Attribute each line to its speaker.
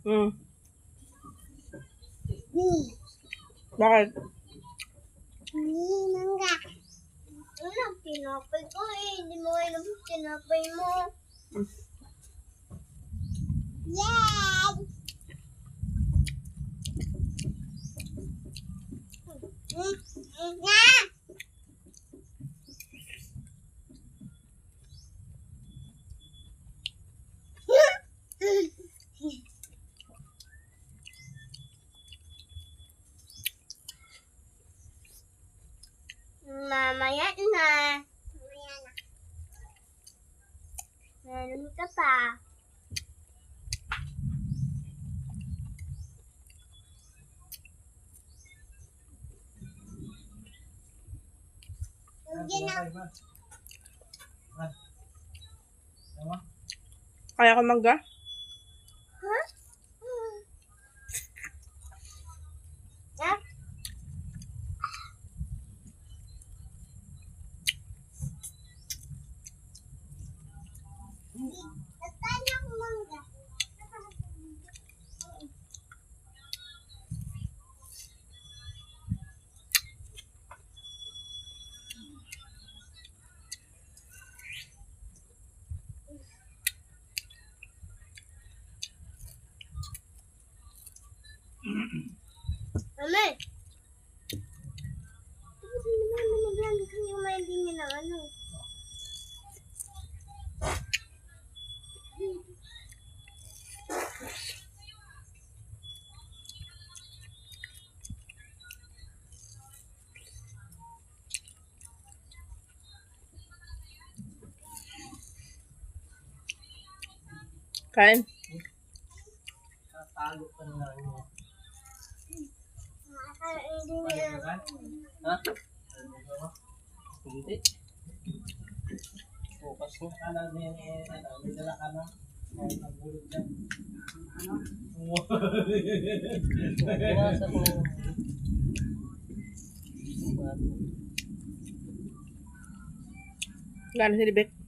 Speaker 1: Hmm. Bakit?
Speaker 2: Mangga. Ano, tinapay ko eh. Hindi mo inom tinapay mo. Yay! Nga! Mamaya na. Mamaya na. Meron ka pa.
Speaker 1: Kaya ko mangga?
Speaker 2: Huh? Ah? Tatanya ko mangga. Mami! Tapos hindi naman manigyan kasi yung hindi niya ng ano.
Speaker 1: Kain.
Speaker 3: Talo ka na lang mo.
Speaker 2: Hindi niya.
Speaker 3: Ha? Hindi. Bukas mo ka na din eh. May dala ka na. Nagbulog dyan. Ano? Pinasa ko.
Speaker 1: Gano'n si Libek?